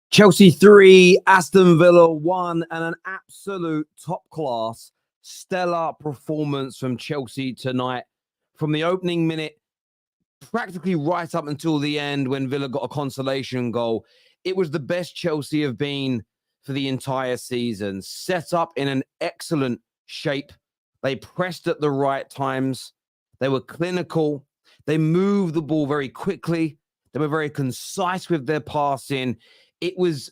Chelsea 3, Aston Villa 1, and an absolute top-class, stellar performance from Chelsea tonight. From the opening minute, practically right up until the end when Villa got a consolation goal, it was the best Chelsea have been for the entire season. Set up in an excellent shape. They pressed at the right times. They were clinical. They moved the ball very quickly. They were very concise with their passing. It was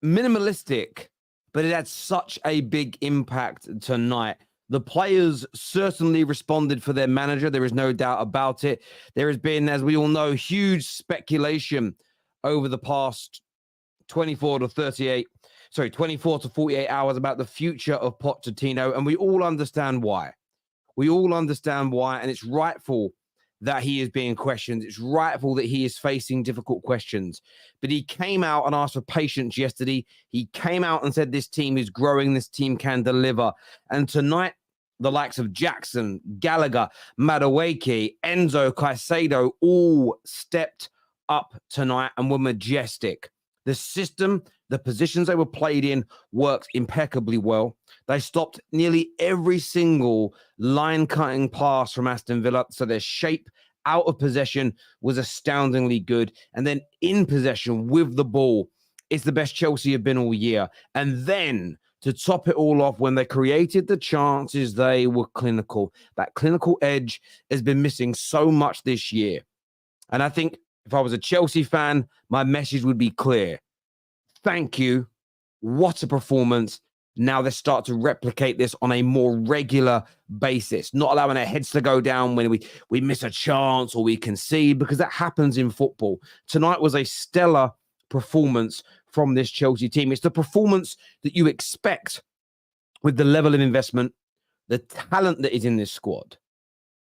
minimalistic, but it had such a big impact tonight. The players certainly responded for their manager. There is no doubt about it. There has been, as we all know, huge speculation over the past 24 to 48 hours about the future of Pochettino, and we all understand why. We all understand why, and it's rightful that he is being questioned. It's rightful that he is facing difficult questions. But he came out and asked for patience yesterday. He came out and said this team is growing, this team can deliver. And tonight, the likes of Jackson, Gallagher, Madueke, Enzo, Caciedo all stepped up tonight and were majestic. The system, the positions they were played in worked impeccably well. They stopped nearly every single line-cutting pass from Aston Villa, so their shape out of possession was astoundingly good. And then in possession with the ball, it's the best Chelsea have been all year. And then to top it all off, when they created the chances, they were clinical. That clinical edge has been missing so much this year. And I think if I was a Chelsea fan, my message would be clear. Thank you. What a performance. Now they start to replicate this on a more regular basis, not allowing our heads to go down when we miss a chance or we concede, because that happens in football. Tonight was a stellar performance from this Chelsea team. It's the performance that you expect with the level of investment, the talent that is in this squad.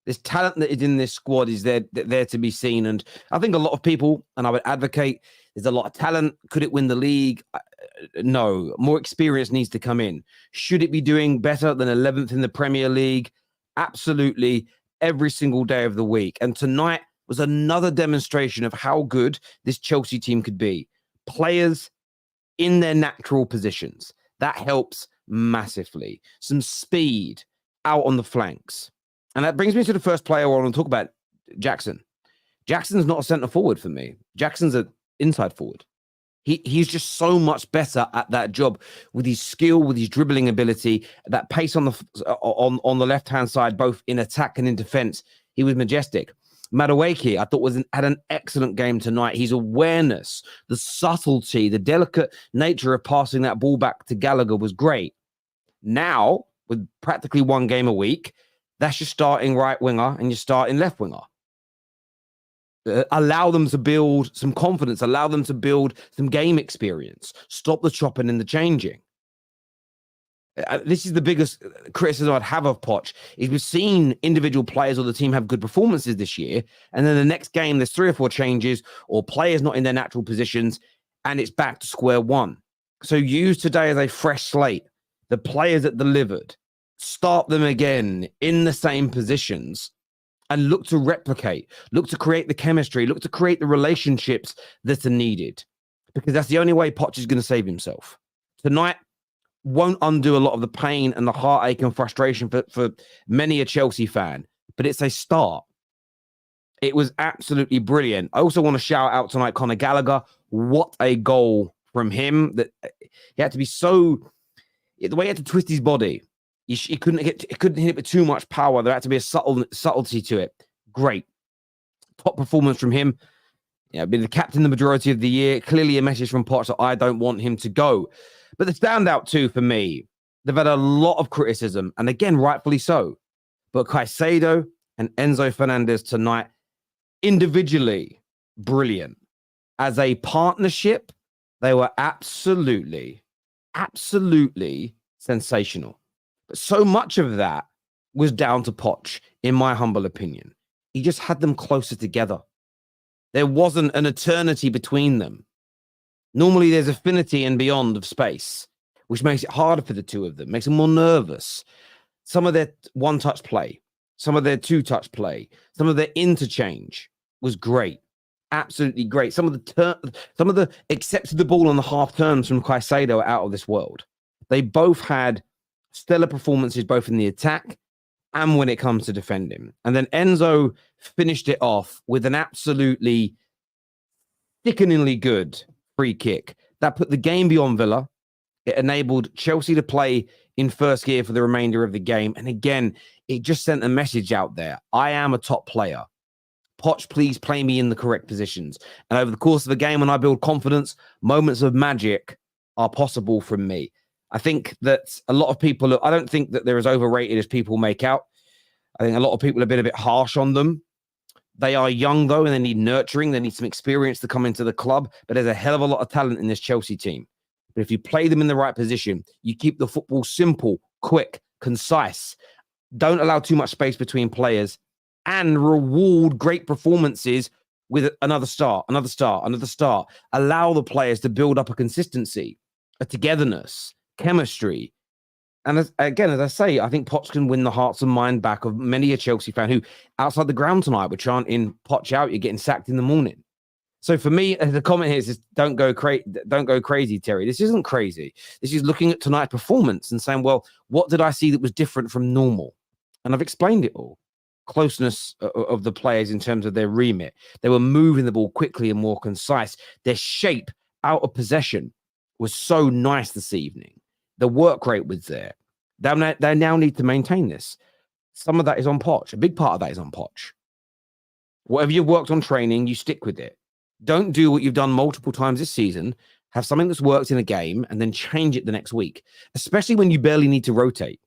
This talent that is in this squad is there to be seen. And I think a lot of people, and I would advocate, there's a lot of talent. Could it win the league? No. More experience needs to come in. Should it be doing better than 11th in the Premier League? Absolutely, every single day of the week. And tonight was another demonstration of how good this Chelsea team could be. Players in their natural positions. That helps massively. Some speed out on the flanks. And that brings me to the first player I want to talk about, Jackson. Jackson's not a centre forward for me. Jackson's an inside forward. He's just so much better at that job with his skill, with his dribbling ability, that pace on the left-hand side, both in attack and in defence. He was majestic. Madueke, I thought had an excellent game tonight. His awareness, the subtlety, the delicate nature of passing that ball back to Gallagher was great. Now, with practically one game a week, that's your starting right winger and your starting left winger. Allow them to build some confidence. Allow them to build some game experience. Stop the chopping and the changing. This is the biggest criticism I'd have of Poch, is we've seen individual players or the team have good performances this year, and then the next game there's 3 or 4 changes or players not in their natural positions, and it's back to square one. So use today as a fresh slate. The players that delivered, start them again in the same positions and look to replicate, look to create the chemistry, look to create the relationships that are needed, because that's the only way Poch is going to save himself. Tonight won't undo a lot of the pain and the heartache and frustration for many a Chelsea fan, but it's a start. It was absolutely brilliant. I also want to shout out tonight Conor Gallagher. What a goal from him. That he had to be so, the way he had to twist his body. He couldn't hit it with too much power. There had to be a subtlety to it. Great. Top performance from him. Yeah, been the captain the majority of the year. Clearly a message from Poch that I don't want him to go. But the standout too for me, they've had a lot of criticism, and again, rightfully so. But Caciedo and Enzo Fernandez tonight, individually, brilliant. As a partnership, they were absolutely sensational. But so much of that was down to Poch, in my humble opinion. He just had them closer together. There wasn't an eternity between them. Normally there's affinity and beyond of space, which makes it harder for the two of them, makes them more nervous. Some of their one-touch play, some of their two-touch play, some of their interchange was great. Absolutely great. Some of the accepted the ball on the half turns from Caciedo are out of this world. They both had stellar performances, both in the attack and when it comes to defending. And then Enzo finished it off with an absolutely sickeningly good free kick that put the game beyond Villa. It enabled Chelsea to play in first gear for the remainder of the game. And again, it just sent a message out there. I am a top player. Poch, please play me in the correct positions. And over the course of the game, when I build confidence, moments of magic are possible from me. I think that a lot of people, I don't think that they're as overrated as people make out. I think a lot of people have been a bit harsh on them. They are young, though, and they need nurturing. They need some experience to come into the club. But there's a hell of a lot of talent in this Chelsea team. But if you play them in the right position, you keep the football simple, quick, concise. Don't allow too much space between players and reward great performances with another start, another start, another start. Allow the players to build up a consistency, a togetherness, chemistry. And as I say, I think Poch can win the hearts and mind back of many a Chelsea fan who, outside the ground tonight, were chanting, "Poch out, you're getting sacked in the morning." So for me, the comment here is don't go crazy, Terry. This isn't crazy. This is looking at tonight's performance and saying, well, what did I see that was different from normal? And I've explained it all. Closeness of the players in terms of their remit. They were moving the ball quickly and more concise. Their shape out of possession was so nice this evening. The work rate was there. They now need to maintain this. Some of that is on Poch. A big part of that is on Poch. Whatever you've worked on training, you stick with it. Don't do what you've done multiple times this season. Have something that's worked in a game and then change it the next week, especially when you barely need to rotate.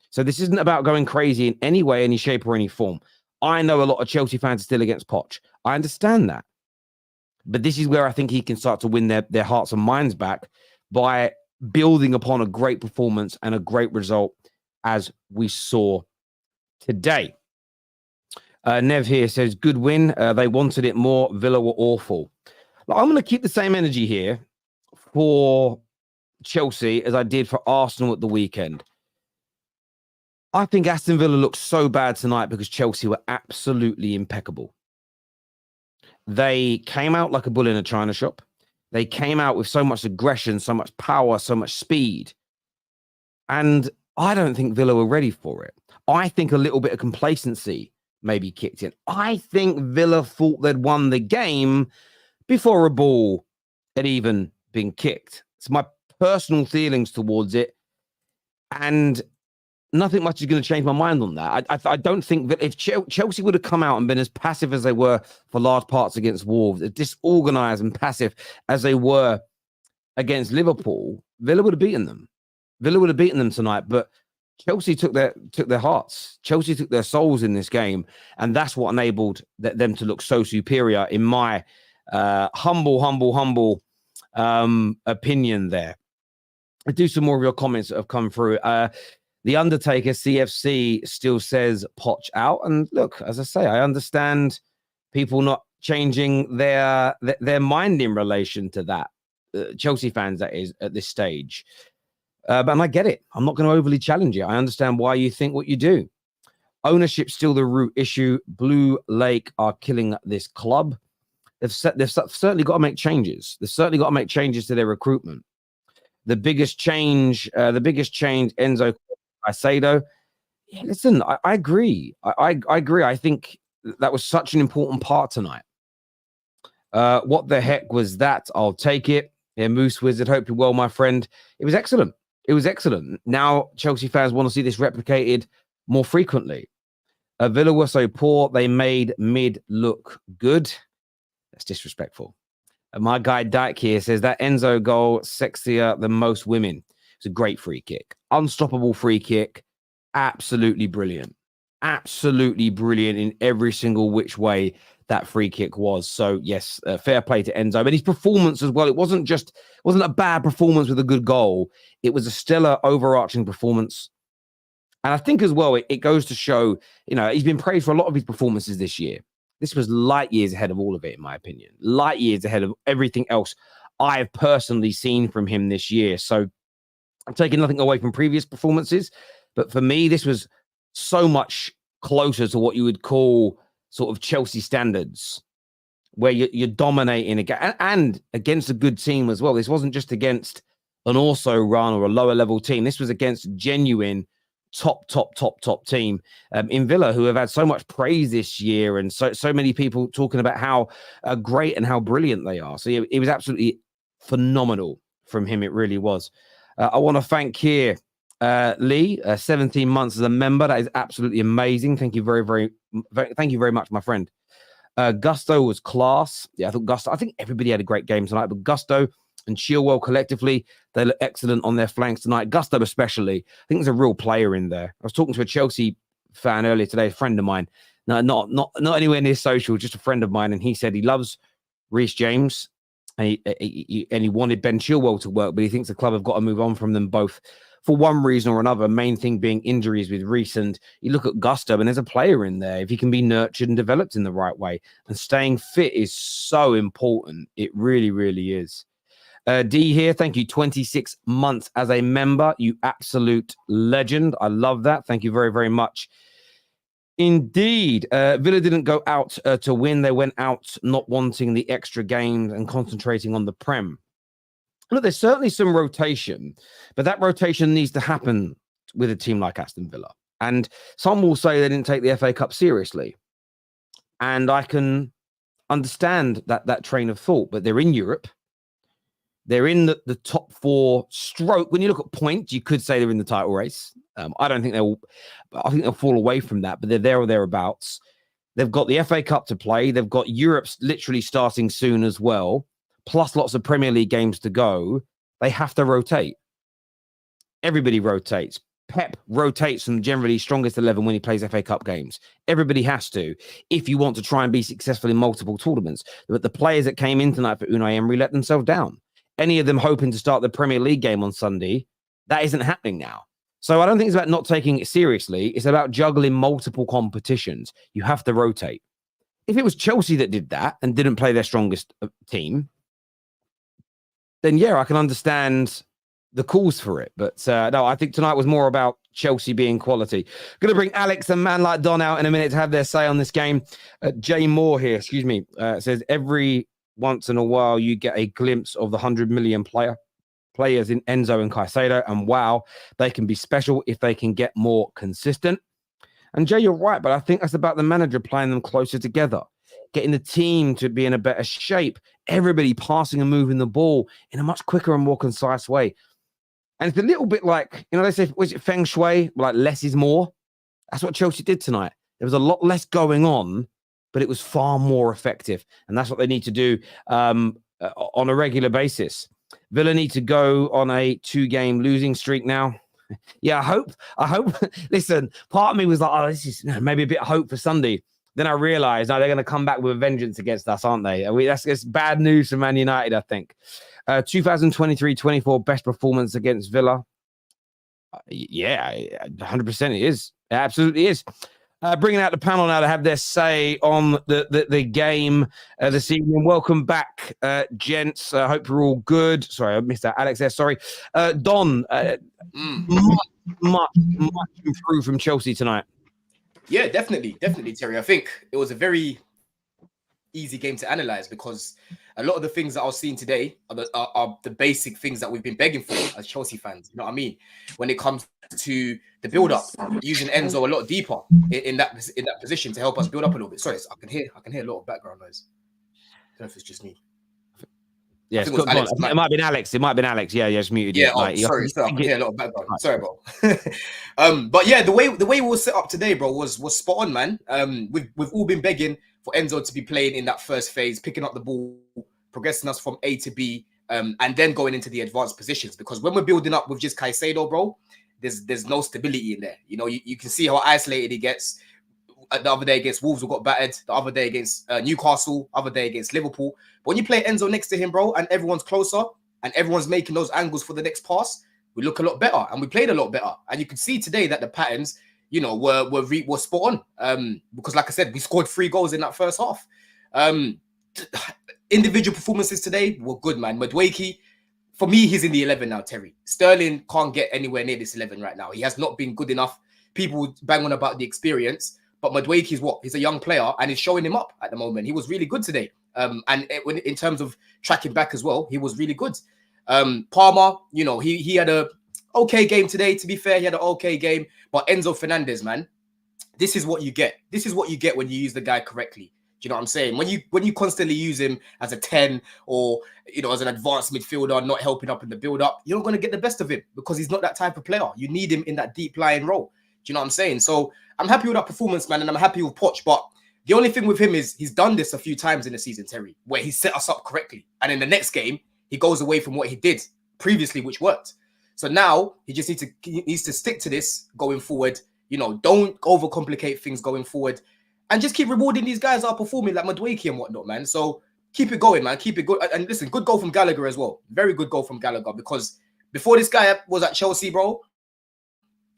So this isn't about going crazy in any way, any shape, or any form. I know a lot of Chelsea fans are still against Poch. I understand that. But this is where I think he can start to win their hearts and minds back by building upon a great performance and a great result as we saw today. Nev here says, good win. They wanted it more. Villa were awful. I'm going to keep the same energy here for Chelsea as I did for Arsenal at the weekend. I think Aston Villa looked so bad tonight because Chelsea were absolutely impeccable. They came out like a bull in a china shop. They came out with so much aggression, so much power, so much speed. And I don't think Villa were ready for it. I think a little bit of complacency maybe kicked in. I think Villa thought they'd won the game before a ball had even been kicked. It's my personal feelings towards it. And nothing much is going to change my mind on that. I don't think that if Chelsea would have come out and been as passive as they were for large parts against Wolves, as disorganized and passive as they were against Liverpool, Villa would have beaten them. Villa would have beaten them tonight, but Chelsea took their hearts. Chelsea took their souls in this game, and that's what enabled them to look so superior, in my humble opinion there. I'll do some more of your comments that have come through. The Undertaker CFC still says Poch out. And look, as I say, I understand people not changing their mind in relation to that. Chelsea fans, that is, at this stage. But I get it. I'm not going to overly challenge it. I understand why you think what you do. Ownership's still the root issue. Blue Lake are killing this club. They've certainly got to make changes. They've certainly got to make changes to their recruitment. The biggest change, Enzo Caciedo. Yeah, listen, I agree. I agree. I think that was such an important part tonight. What the heck was that? I'll take it. Yeah, Moose Wizard, hope you're well, my friend. It was excellent. It was excellent. Now Chelsea fans want to see this replicated more frequently. Villa were so poor, they made mid look good. That's disrespectful. My guy Dyke here says that Enzo goal sexier than most women. It's a great free kick. Unstoppable free kick. Absolutely brilliant. Absolutely brilliant in every single which way that free kick was. So, yes, fair play to Enzo. But his performance as well, it wasn't a bad performance with a good goal. It was a stellar overarching performance. And I think as well, it goes to show, he's been praised for a lot of his performances this year. This was light years ahead of all of it, in my opinion. Light years ahead of everything else I've personally seen from him this year. So I'm taking nothing away from previous performances, but for me, this was so much closer to what you would call sort of Chelsea standards, where you're dominating again and against a good team as well. This wasn't just against an also run or a lower level team. This was against a genuine top team in Villa, who have had so much praise this year, and so many people talking about how great and how brilliant they are. So it was absolutely phenomenal from him. It really was. I want to thank here Lee, 17 months as a member. That is absolutely amazing. Thank you thank you very much, my friend. Gusto was class. Yeah, I think everybody had a great game tonight, but Gusto and Chilwell collectively, they look excellent on their flanks tonight. Gusto especially, I think there's a real player in there. I was talking to a Chelsea fan earlier today, a friend of mine. No, not anywhere near social, just a friend of mine, and he said he loves Reece James, and he wanted Ben Chilwell to work, but he thinks the club have got to move on from them both for one reason or another, main thing being injuries with Reece. And you look at Gusto, and there's a player in there if he can be nurtured and developed in the right way. And staying fit is so important. It really, really is. D here, thank you. 26 months as a member. You absolute legend. I love that. Thank you very, very much. Indeed. Villa didn't go out to win. They went out not wanting the extra games and concentrating on the Prem. Look, there's certainly some rotation, but that rotation needs to happen with a team like Aston Villa. And some will say they didn't take the FA Cup seriously. And I can understand that train of thought, but they're in Europe. They're in the top four stroke. When you look at points, you could say they're in the title race. I don't think I think they'll fall away from that, but they're there or thereabouts. They've got the FA Cup to play. They've got Europe literally starting soon as well, plus lots of Premier League games to go. They have to rotate. Everybody rotates. Pep rotates from generally strongest 11 when he plays FA Cup games. Everybody has to, if you want to try and be successful in multiple tournaments. But the players that came in tonight for Unai Emery let themselves down. Any of them hoping to start the Premier League game on Sunday, that isn't happening now. So I don't think it's about not taking it seriously. It's about juggling multiple competitions. You have to rotate. If it was Chelsea that did that and didn't play their strongest team, then yeah, I can understand the calls for it. But no, I think tonight was more about Chelsea being quality. Going to bring Alex and Man Like Don out in a minute to have their say on this game. Jay Moore here, says every once in a while you get a glimpse of the 100 million players in Enzo and Caciedo, and wow, they can be special if they can get more consistent. And Jay, you're right, but I think that's about the manager playing them closer together, getting the team to be in a better shape, everybody passing and moving the ball in a much quicker and more concise way. And it's a little bit like, they say, was it feng shui? Like less is more. That's what Chelsea did tonight. There was a lot less going on, but it was far more effective. And that's what they need to do on a regular basis. Villa need to go on a 2-game losing streak now. Yeah, I hope. Listen, part of me was like, oh, this is maybe a bit of hope for Sunday. Then I realized, they're going to come back with a vengeance against us, aren't they? That's bad news for Man United, I think. 2023-24 best performance against Villa. Yeah, 100% it is. It absolutely is. Bringing out the panel now to have their say on the game this evening. Welcome back, gents. I hope you're all good. Sorry, I missed that. Alex there, sorry. Don, much improved from Chelsea tonight. Yeah, definitely, Terry. I think it was a very easy game to analyze because a lot of the things that I was seeing today are the basic things that we've been begging for as Chelsea fans. You know what I mean? When it comes to the build-up, using Enzo a lot deeper in that position to help us build up a little bit. Sorry, I can hear a lot of background noise. I don't know if it's just me. Yes, it might have been Alex. It might have been Alex. Yeah, just muted. Yeah, sorry, I can hear a lot of background. Sorry, bro. But yeah, the way we were set up today, bro, was spot on, man. We've all been begging for Enzo to be playing in that first phase, picking up the ball, progressing us from A to B, and then going into the advanced positions. Because when we're building up with just Caciedo, bro, there's no stability in there. You can see how isolated he gets. The other day against Wolves, we got battered. The other day against Newcastle. Other day against Liverpool. But when you play Enzo next to him, bro, and everyone's closer and everyone's making those angles for the next pass, we look a lot better and we played a lot better. And you can see today that the patterns, were spot on. Because like I said, we scored 3 goals in that first half. individual performances today were good, man. Madueke, for me, he's in the 11 now, Terry. Sterling can't get anywhere near this 11 right now. He has not been good enough. People bang on about the experience, but Madueke is what? He's a young player and he's showing him up at the moment. He was really good today. And in terms of tracking back as well, he was really good. Palmer, you know, he had a okay game today. To be fair, he had an okay game. But Enzo Fernandez, man, this is what you get. This is what you get when you use the guy correctly. Do you know what I'm saying? When you constantly use him as a 10 or, you know, as an advanced midfielder, not helping up in the build-up, you're not going to get the best of him because he's not that type of player. You need him in that deep lying role. Do you know what I'm saying? So I'm happy with that performance, man, and I'm happy with Poch. But the only thing with him is he's done this a few times in the season, Terry, where he set us up correctly. And in the next game, he goes away from what he did previously, which worked. So now he just needs to stick to this going forward. You know, don't overcomplicate things going forward. And just keep rewarding these guys that are performing like Madueke and whatnot, man. So keep it going, man. Keep it good. And listen, good goal from Gallagher as well. Very good goal from Gallagher because before this guy was at Chelsea, bro,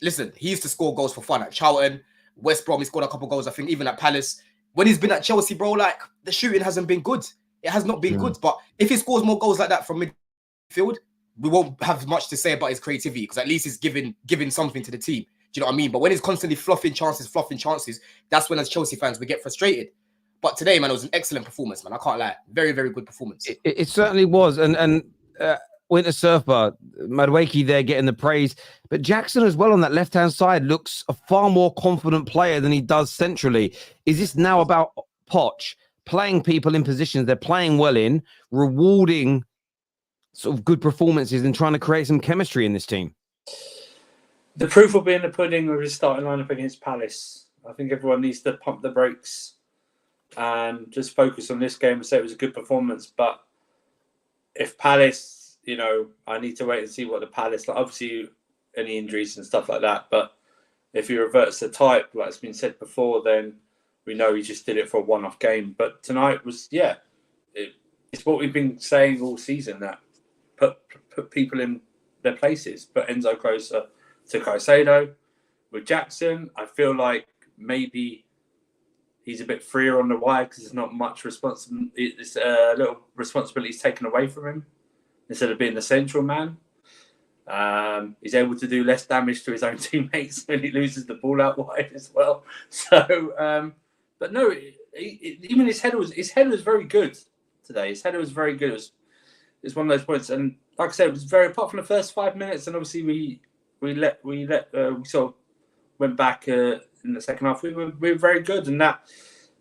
listen, he used to score goals for fun at Charlton, West Brom. He scored a couple goals, I think, even at Palace. When he's been at Chelsea, bro, like the shooting hasn't been good. It has not been good. But if he scores more goals like that from midfield, we won't have much to say about his creativity because at least he's giving something to the team. Do you know what I mean? But when he's constantly fluffing chances, that's when as Chelsea fans, we get frustrated. But today, man, it was an excellent performance, man. I can't lie. Very, very good performance. It certainly was. And Winter Surfer, Madueke there getting the praise. But Jackson as well on that left-hand side looks a far more confident player than he does centrally. Is this now about Poch playing people in positions they're playing well in, rewarding sort of good performances and trying to create some chemistry in this team? The proof will be in the pudding with his starting lineup against Palace. I think everyone needs to pump the brakes and just focus on this game and say it was a good performance. But if Palace, you know, I need to wait and see what the Palace, like obviously any injuries and stuff like that. But if he reverts to type, like it's been said before, then we know he just did it for a one-off game. But tonight was, it's what we've been saying all season, that put people in their places, put Enzo closer to Caciedo. With Jackson, I feel like maybe he's a bit freer on the wide because there's not much responsibility. It's a little responsibility taken away from him instead of being the central man. He's able to do less damage to his own teammates when he loses the ball out wide as well. So, but no, even his header was very good today. His header was very good. It's one of those points, and like I said, it was very apart from the first 5 minutes, and obviously we sort of went back in the second half. We were very good, and that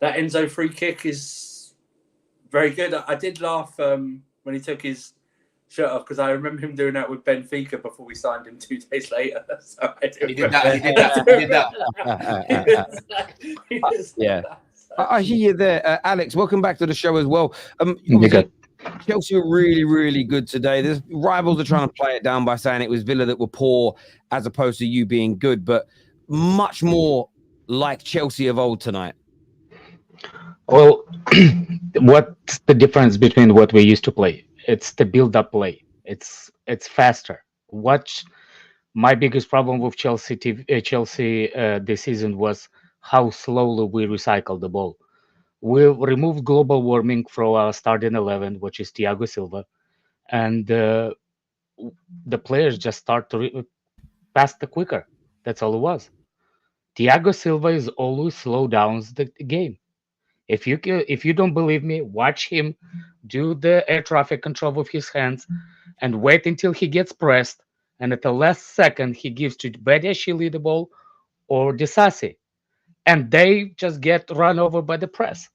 Enzo free kick is very good. I did laugh when he took his shirt off because I remember him doing that with Benfica before we signed him 2 days later. So he did that. Yeah. I hear you there, Alex. Welcome back to the show as well. Chelsea were really, really good today. The rivals are trying to play it down by saying it was Villa that were poor as opposed to you being good, but much more like Chelsea of old tonight. Well, what's the difference between what we used to play? It's the build-up play. It's faster. My biggest problem with Chelsea this season was how slowly we recycle the ball. We removed global warming from our starting 11, which is Thiago Silva, and the players just start to pass the quicker. That's all it was. Thiago Silva is always slow down the game. If you don't believe me, watch him do the air traffic control with his hands and wait until he gets pressed, and at the last second he gives to Badiashile the ball or Disasi, and they just get run over by the press.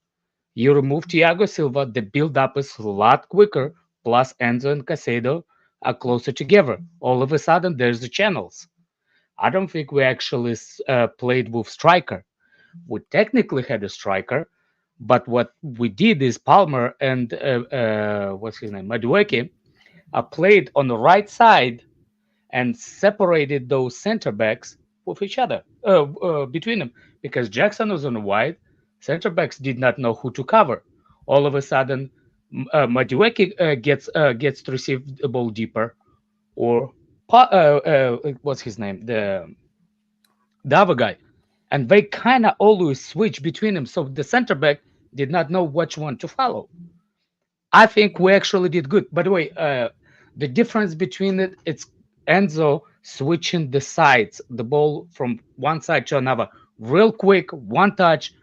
You remove Thiago Silva, the build-up is a lot quicker, plus Enzo and Caciedo are closer together. All of a sudden, there's the channels. I don't think we actually played with striker. We technically had a striker, but what we did is Palmer and, what's his name, Madueke, played on the right side and separated those center backs with each other, between them, because Jackson was on the wide. Center backs did not know who to cover. All of a sudden, Madueke gets to receive the ball deeper, or what's his name, the other guy, and they kind of always switch between them. So the center back did not know which one to follow. I think we actually did good. By the way, the difference between it's Enzo switching the sides, the ball from one side to another, real quick, one touch.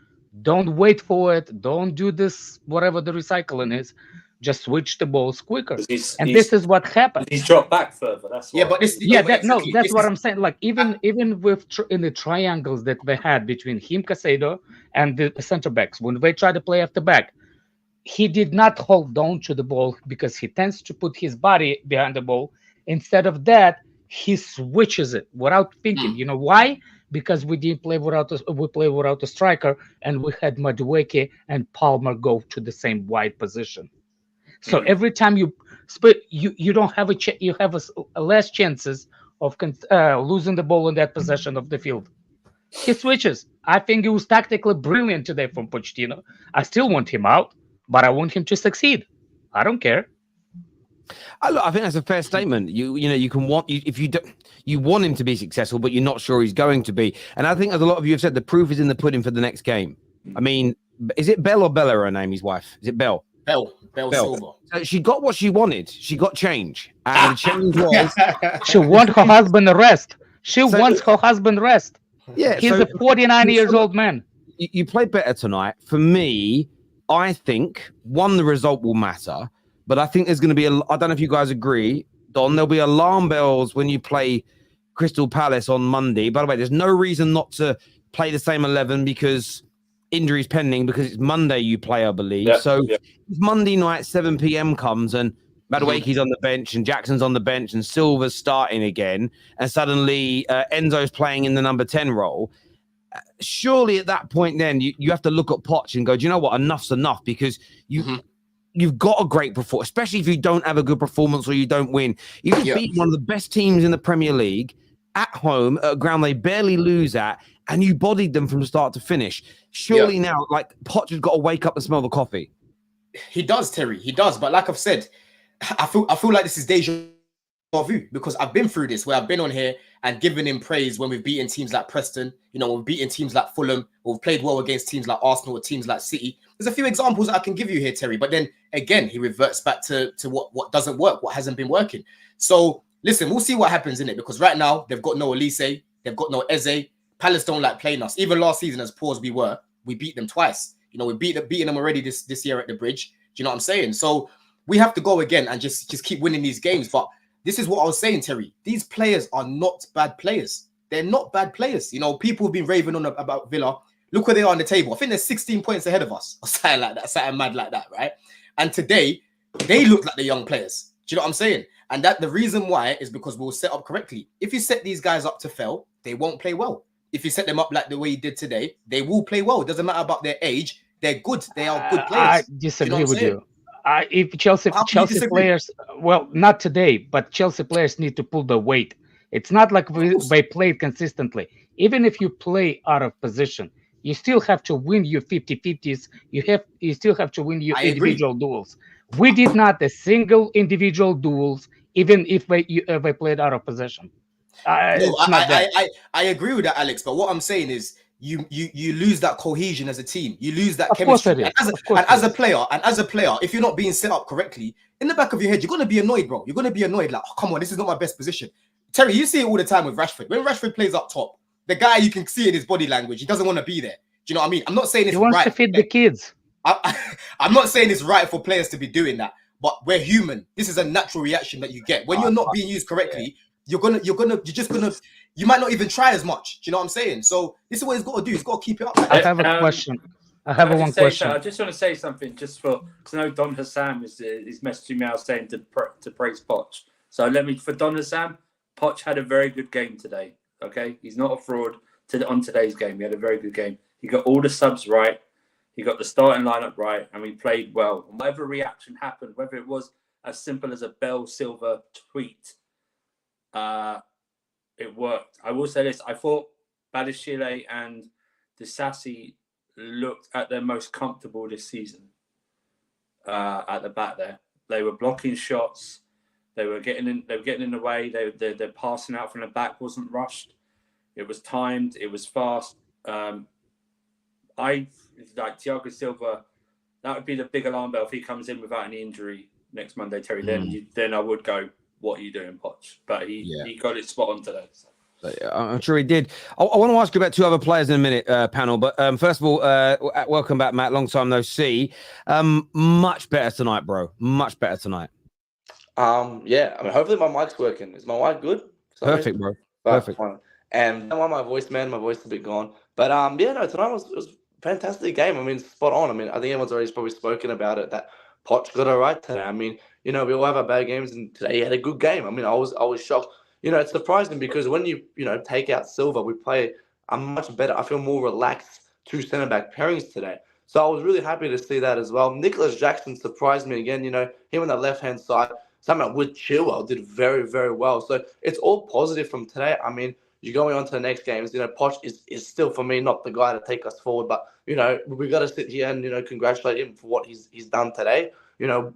Don't wait for it. Don't do this, whatever the recycling is. Just switch the balls quicker. 'Cause And this is what happened. He's dropped back further. That's why. Yeah, but this. Yeah, but exactly. that's This what is- I'm saying. Like even with in the triangles that they had between him, Caciedo, and the center backs, when they try to play after back, he did not hold on to the ball because he tends to put his body behind the ball. Instead of that, he switches it without thinking. You know why? Because we didn't play without we play without a striker, and we had Madueke and Palmer go to the same wide position. So every time you don't have you have a less chances of losing the ball in that possession of the field. He switches. I think it was tactically brilliant today from Pochettino. I still want him out, but I want him to succeed. I don't care. I think that's a fair statement. You know you can want if you don't you want him to be successful, but you're not sure he's going to be. And I think, as a lot of you have said, the proof is in the pudding for the next game. I mean, is it Belle or Bella? Her name, his wife. Is it Belle? Bell Silva. So she got what she wanted. She got change, and the change was She wants her husband rest. She wants her husband rest. yeah. He's so a 49 years old man. you played better tonight. For me, I think the result will matter, but I think there's going to be I don't know if you guys agree, Don. There'll be alarm bells when you play Crystal Palace on Monday. By the way, there's no reason not to play the same 11 because injuries pending, because it's Monday you play, I believe. If Monday night 7 p.m. comes and Madueke's on the bench and Jackson's on the bench and Silva's starting again, and suddenly Enzo's playing in the number 10 role, surely at that point then you have to look at Poch and go, do you know what? Enough's enough, because you've got a great performance, especially if you don't have a good performance or you don't win. You just beat one of the best teams in the Premier League at home at a ground they barely lose at, and you bodied them from start to finish. Surely now, like, Poch has got to wake up and smell the coffee. He does, Terry. He does. But like I've said, I feel like this is deja vu, because I've been through this where I've been on here and given him praise when we've beaten teams like Preston, you know, we've beaten teams like Fulham, or we've played well against teams like Arsenal or teams like City. There's a few examples I can give you here, Terry. But then again, he reverts back to what doesn't work, what hasn't been working. So listen, we'll see what happens in it, because right now they've got no Elise, they've got no Eze. Palace don't like playing us. Even last season, as poor as we were, we beat them twice. You know, we beaten them already this year at the Bridge. Do you know what I'm saying? So we have to go again and just keep winning these games. But this is what I was saying, Terry. These players are not bad players. They're not bad players. You know, people have been raving on about Villa. Look where they are on the table. I think they're 16 points ahead of us, or something like that, something mad like that, right? And today, they look like the young players. Do you know what I'm saying? And that the reason why is because we'll set up correctly. If you set these guys up to fail, they won't play well. If you set them up like the way you did today, they will play well. It doesn't matter about their age. They're good. They are good players. I disagree with you. If Chelsea disagree? players, well, not today, but Chelsea players need to pull the weight. It's not like they play consistently. Even if you play out of position, you still have to win your 50-50s. You still have to win your individual duels. We did not a single individual duels, even if they played out of possession. I agree with that, Alex. But what I'm saying is, you lose that cohesion as a team. You lose that chemistry. And as a player, if you're not being set up correctly, in the back of your head, you're gonna be annoyed, bro. You're gonna be annoyed, like, oh, come on, this is not my best position. Terry, you see it all the time with Rashford. When Rashford plays up top, the guy, you can see in his body language, he doesn't want to be there. Do you know what I mean? I'm not saying it's he wants right to feed the kids. I'm not saying it's right for players to be doing that, but we're human. This is a natural reaction that you get when you're not being used correctly. You might not even try as much. Do you know what I'm saying? So this is what he's got to do. He's got to keep it up. I have a question. I have one question. I just want to say something, just because I know Don Hassam is messaging me out saying to praise Poch. So for Don Hassam, Poch had a very good game today. Okay, he's not a fraud on today's game. He had a very good game. He got all the subs right. He got the starting lineup right, and we played well. And whatever reaction happened, whether it was as simple as a Bell Silva tweet, it worked. I will say this: I thought Badiashile and Disasi looked at their most comfortable this season. At the back there, they were blocking shots. They were getting in. They were getting in the way. They're passing out from the back wasn't rushed. It was timed. It was fast. I like Thiago Silva. That would be the big alarm bell if he comes in without any injury next Monday, Terry. Then I would go, what are you doing, Poch? But he got it spot on today. So. I'm sure he did. I want to ask you about two other players in a minute, panel. But first of all, welcome back, Matt. Long time no see. Much better tonight, bro. Much better tonight. Yeah. I mean, hopefully my mic's working. Is my mic good? Perfect, bro. Perfect. And I want my voice, man. My voice is a bit gone. But yeah, no, tonight was a fantastic game. I mean, spot on. I mean, I think everyone's already probably spoken about it. That Poch got it right today. I mean, we all have our bad games, and today he had a good game. I mean, I was shocked. It's surprising because when you take out Silva, we play a much better. I feel more relaxed two centre back pairings today. So I was really happy to see that as well. Nicholas Jackson surprised me again. Him on the left hand side. Somehow with Chilwell did very, very well. So it's all positive from today. I mean, you're going on to the next games. Poch is still for me not the guy to take us forward, but we got to sit here and congratulate him for what he's done today.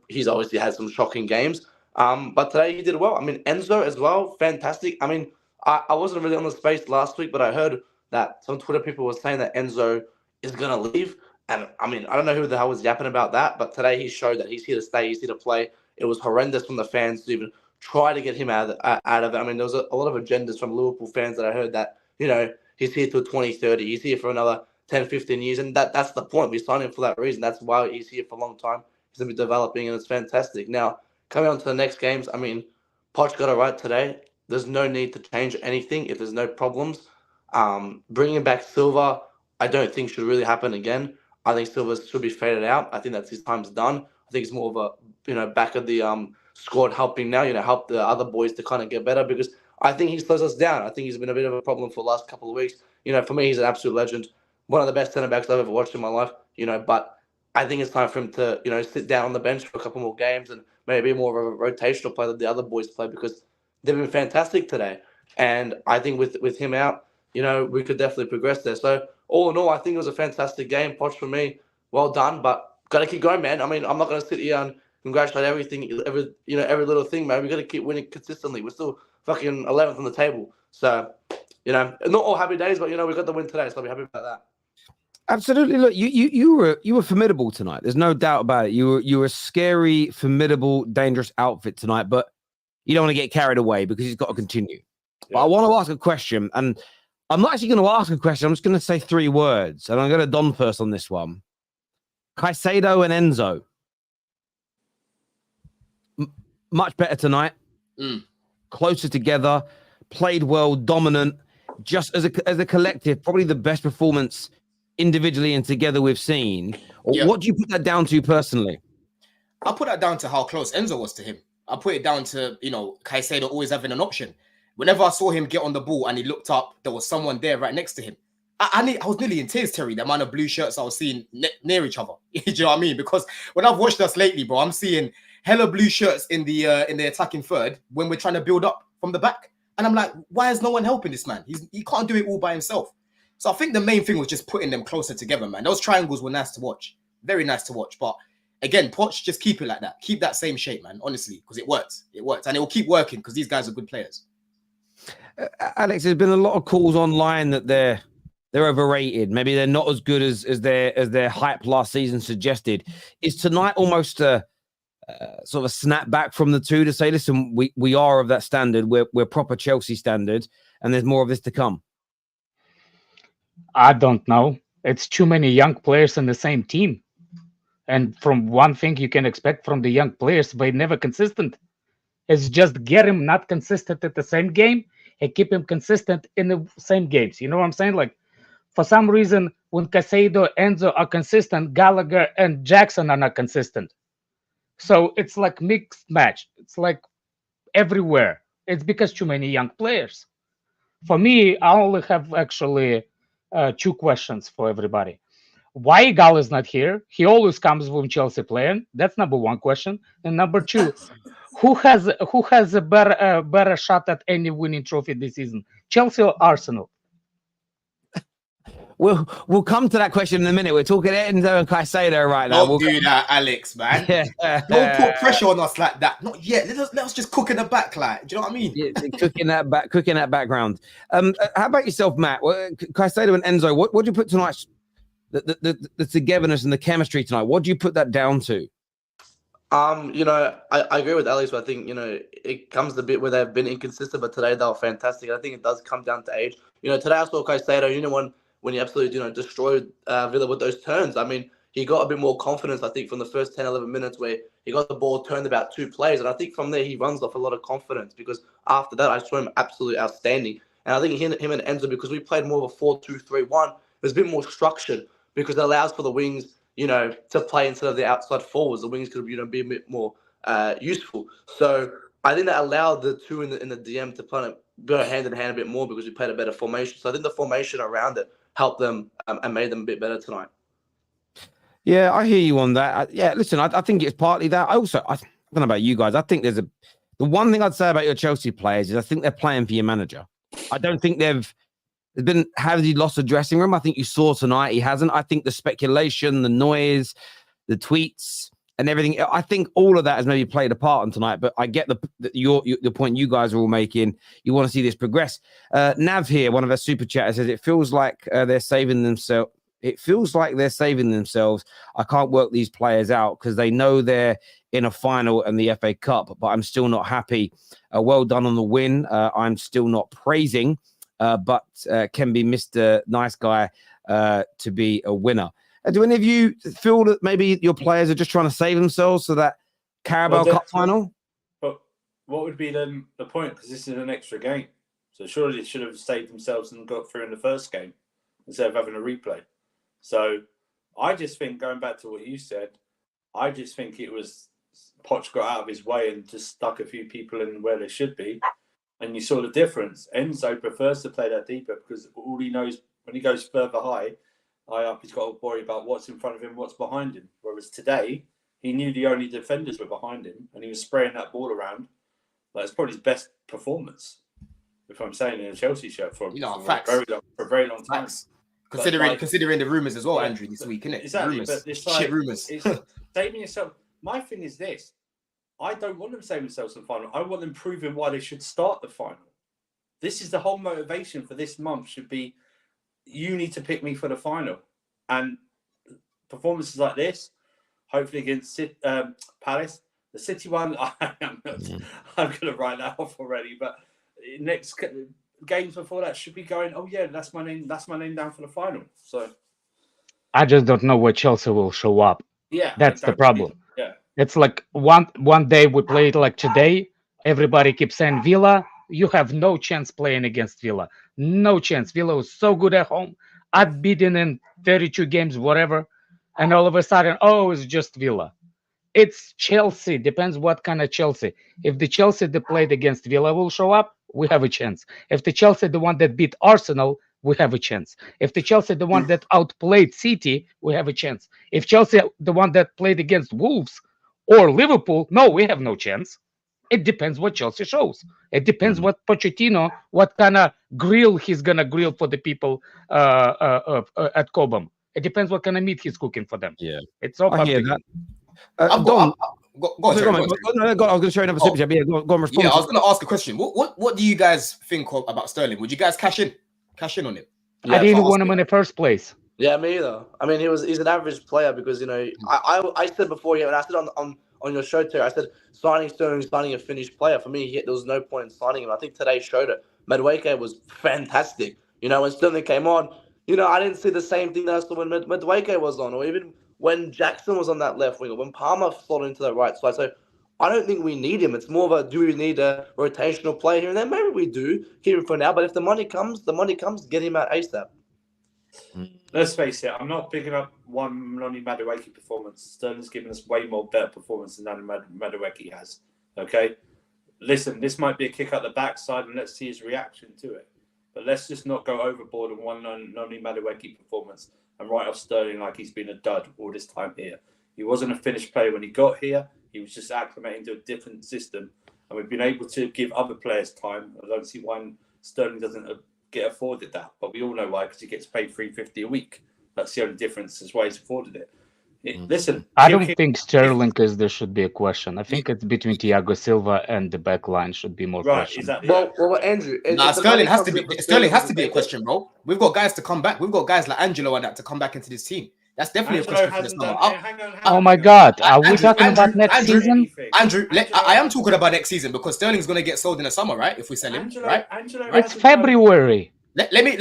He's obviously had some shocking games. But today he did well. I mean, Enzo as well, fantastic. I mean, I wasn't really on the space last week, but I heard that some Twitter people were saying that Enzo is going to leave. And I mean, I don't know who the hell was yapping about that, but today he showed that he's here to stay, he's here to play. It was horrendous from the fans to even try to get him out of it. I mean, there was a lot of agendas from Liverpool fans that I heard that, he's here till 2030. He's here for another 10, 15 years. And that's the point. We signed him for that reason. That's why he's here for a long time. He's going to be developing, and it's fantastic. Now, coming on to the next games, I mean, Poch got it right today. There's no need to change anything if there's no problems. Bringing back Silva, I don't think should really happen again. I think Silva should be faded out. I think that's his time's done. I think it's more of a, back of the squad helping now, help the other boys to kind of get better, because I think he slows us down. I think he's been a bit of a problem for the last couple of weeks. For me, he's an absolute legend. One of the best centre-backs I've ever watched in my life, but I think it's time for him to, sit down on the bench for a couple more games and maybe more of a rotational play that the other boys play, because they've been fantastic today. And I think with him out, we could definitely progress there. So all in all, I think it was a fantastic game. Poch for me, well done, but got to keep going, man. I mean, I'm not going to sit here and congratulate everything, every little thing, man. We got to keep winning consistently. We're still fucking 11th on the table. So, not all happy days, but we got the win today, so I'll be happy about that. Absolutely. Look, you were formidable tonight. There's no doubt about it. You were a scary, formidable, dangerous outfit tonight, but you don't want to get carried away because he's got to continue. Yeah. But I want to ask a question, and I'm not actually going to ask a question. I'm just going to say 3 words, and I'm going to Don first on this one. Caciedo and Enzo. Much better tonight. Closer together. Played well, dominant. Just as a collective, probably the best performance individually and together we've seen. Yep. What do you put that down to personally? I put that down to how close Enzo was to him. I put it down to, Caicedo always having an option. Whenever I saw him get on the ball and he looked up, there was someone there right next to him. I was nearly in tears, Terry, the amount of blue shirts I was seeing near each other. Do you know what I mean? Because when I've watched us lately, bro, I'm seeing hella blue shirts in the attacking third when we're trying to build up from the back. And I'm like, why is no one helping this man? He can't do it all by himself. So I think the main thing was just putting them closer together, man. Those triangles were nice to watch. Very nice to watch. But again, Poch, just keep it like that. Keep that same shape, man, honestly, because it works. It works. And it will keep working because these guys are good players. Alex, there's been a lot of calls online that they're overrated. Maybe they're not as good as their hype last season suggested. Is tonight almost a sort of a snap back from the two to say, listen, we are of that standard. We're proper Chelsea standard, and there's more of this to come? I don't know. It's too many young players in the same team. And from one thing you can expect from the young players, but never consistent. It's just get him not consistent at the same game and keep him consistent in the same games. You know what I'm saying? Like, for some reason, when Caciedo, Enzo are consistent, Gallagher and Jackson are not consistent. So it's like mixed match. It's like everywhere. It's because too many young players. For me, I only have actually 2 questions for everybody. Why Gal is not here? He always comes when Chelsea playing. That's number 1 question. And number 2, who has a better shot at any winning trophy this season, Chelsea or Arsenal? We'll come to that question in a minute. We're talking Enzo and Caicedo right now. Don't do that, Alex, man. Don't put pressure on us like that. Not yet. Let us just cook in the back, like. Do you know what I mean? Yeah, cooking that background. How about yourself, Matt? Caicedo and Enzo. What do you put tonight's the togetherness and the chemistry tonight. What do you put that down to? I agree with Alex, but I think, it comes the bit where they've been inconsistent, but today they were fantastic. I think it does come down to age. Today I saw Caciedo, when he absolutely, destroyed Villa with those turns. I mean, he got a bit more confidence, I think, from the first 10, 11 minutes where he got the ball turned about 2 plays. And I think from there he runs off a lot of confidence because after that I saw him absolutely outstanding. And I think him and Enzo, because we played more of a 4-2-3-1, there's a bit more structured because it allows for the wings to play instead of the outside forwards. The wings could, be a bit more useful. So I think that allowed the two in the DM to kind of go hand in hand a bit more because we played a better formation. So I think the formation around it helped them and made them a bit better tonight. Yeah, I hear you on that. Listen, I think it's partly that. I don't know about you guys. I think the one thing I'd say about your Chelsea players is I think they're playing for your manager. I don't think has he lost the dressing room? I think you saw tonight he hasn't. I think the speculation, the noise, the tweets, and everything, I think all of that has maybe played a part in tonight. But I get the point you guys are all making. You want to see this progress. Nav here, one of our super chatters, says it feels like they're saving themselves. It feels like they're saving themselves. I can't work these players out because they know they're in a final and the FA Cup, but I'm still not happy. Well done on the win. I'm still not praising, but can be Mr. Nice Guy to be a winner. Do any of you feel that maybe your players are just trying to save themselves for that Carabao Cup final? But what would be the point? Because this is an extra game. So surely they should have saved themselves and got through in the first game instead of having a replay. So I just think, going back to what you said, I just think it was Poch got out of his way and just stuck a few people in where they should be. And you saw the difference. Enzo prefers to play that deeper because all he knows when he goes further high up, he's got to worry about what's in front of him, what's behind him. Whereas today, he knew the only defenders were behind him and he was spraying that ball around. That's probably his best performance, if I'm saying, in a Chelsea shirt for facts. a very long time. Facts. Considering the rumours as well, Andrew, this week, innit? Exactly, Rumours. but it's Shit rumours. It's saving yourself. My thing is this. I don't want them saving themselves in the final. I want them proving why they should start the final. This is the whole motivation for this month should be, you need to pick me for the final. And performances like this, hopefully against Palace, the City one, I'm going to write that off already, but next games before that should be going, oh yeah, that's my name down for the final. So I just don't know where Chelsea will show up. Yeah, that's the problem. Yeah, it's like one day we played like today. Everybody keeps saying Villa, you have no chance playing against Villa. No chance. Villa was so good at home, unbeaten in 32 games, whatever. And all of a sudden, oh, it's just Villa. It's Chelsea. Depends what kind of Chelsea. If the Chelsea that played against Villa will show up, we have a chance. If the Chelsea, the one that beat Arsenal, we have a chance. If the Chelsea, the one that outplayed City, we have a chance. If Chelsea, the one that played against Wolves or Liverpool, no, we have no chance. It depends what Chelsea shows. It depends what Pochettino, what kind of grill he's going to grill for the people at Cobham. It depends what kind of meat he's cooking for them. Yeah. It's all I hear that. Go on. I was going to show another super chat. Yeah, go on, respond. Yeah, I was going to ask a question. What do you guys think about Sterling? Would you guys cash in on him? Yeah, I didn't want him in the first place. Yeah, me either. I mean, he's an average player because, I said before, and I said on your show too, I said signing Sterling, signing a finished player. For me, there was no point in signing him. I think today showed it. Madueke was fantastic. When Sterling came on, I didn't see the same thing that I saw when Madueke was on, or even when Jackson was on that left wing, or when Palmer slotted into the right side. So I don't think we need him. It's more of a, do we need a rotational player here and there? Maybe we do. Keep him for now. But if the money comes, get him out ASAP. Let's face it, I'm not picking up one Noni Madueke performance. Sterling's given us way more better performance than Madueke has. Okay? Listen, this might be a kick out the backside, and let's see his reaction to it. But let's just not go overboard on one Noni Madueke performance and write off Sterling like he's been a dud all this time here. He wasn't a finished player when he got here. He was just acclimating to a different system. And we've been able to give other players time. I don't see why Sterling doesn't get afforded that. But we all know why, because he gets paid $350 a week. That's the only difference, is why he's afforded it. Listen, I don't think Sterling is there should be a question. I think it's between Thiago Silva and the back line should be more right, question. exactly. Well, Andrew, Nah, if the money Sterling has comes to in be. for Sterling has to be a Sterling, question, bro. We've got guys to come back. We've got guys like Angelo and that to come back into this team. That's definitely Angelo a question for this hasn't summer. done. Hang on. Oh my God, are we Andrew, talking about next Andrew, season? Andrew, Angelo I am hasn't- talking about next season because Sterling's going to get sold in the summer, right? If we sell him, right? Angelo It's hasn't done- February. Let me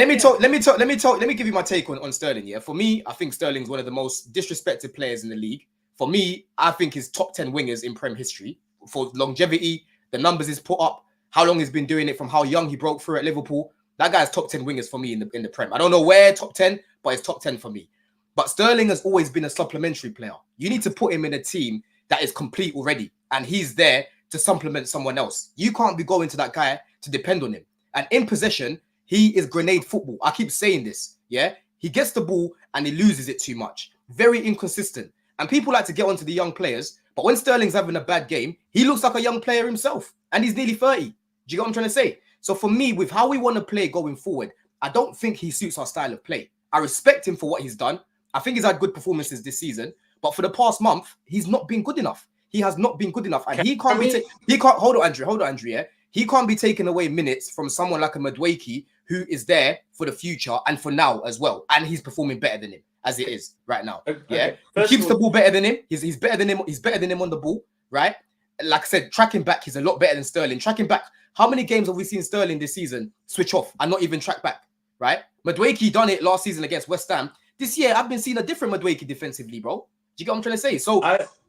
give you my take on Sterling. Yeah, for me, I think Sterling's one of the most disrespected players in the league. For me, I think he's top 10 wingers in Prem history for longevity, the numbers he's put up, how long he's been doing it, from how young he broke through at Liverpool. That guy's top 10 wingers for me in the Prem. I don't know where top 10, but it's top 10 for me. But Sterling has always been a supplementary player. You need to put him in a team that is complete already, and he's there to supplement someone else. You can't be going to that guy to depend on him. And in possession, he is grenade football. I keep saying this, yeah? He gets the ball and he loses it too much. Very inconsistent. And people like to get onto the young players, but when Sterling's having a bad game, he looks like a young player himself, and he's nearly 30. Do you get what I'm trying to say? So for me, with how we want to play going forward, I don't think he suits our style of play. I respect him for what he's done. I think he's had good performances this season, but for the past month, he's not been good enough. He has not been good enough, and he can't be. Hold on, Andrew. Yeah, he can't be taking away minutes from someone like a Madueke who is there for the future and for now as well, and he's performing better than him as it is right now. Yeah, he keeps the ball better than him. He's better than him. He's better than him on the ball, right? Like I said, tracking back, he's a lot better than Sterling. Tracking back, how many games have we seen Sterling this season switch off and not even track back, right? Madueke done it last season against West Ham. This year, I've been seeing a different Madueke defensively, bro. Do you get what I'm trying to say? So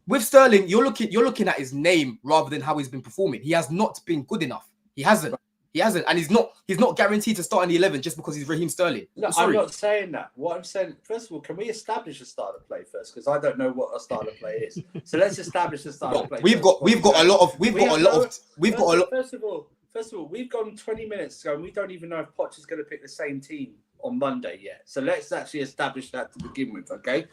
with Sterling, you're looking at his name rather than how he's been performing. He has not been good enough. He hasn't, and he's not guaranteed to start in the 11 just because he's Raheem Sterling. No, I'm not saying that. What I'm saying, first of all, can we establish a style of play first? Because I don't know what a style of play is. So let's establish a style of play. We've got a lot of. First of all, we've gone 20 minutes ago, and we don't even know if Poch is going to pick the same team on Monday yet. So let's actually establish that to begin with, okay?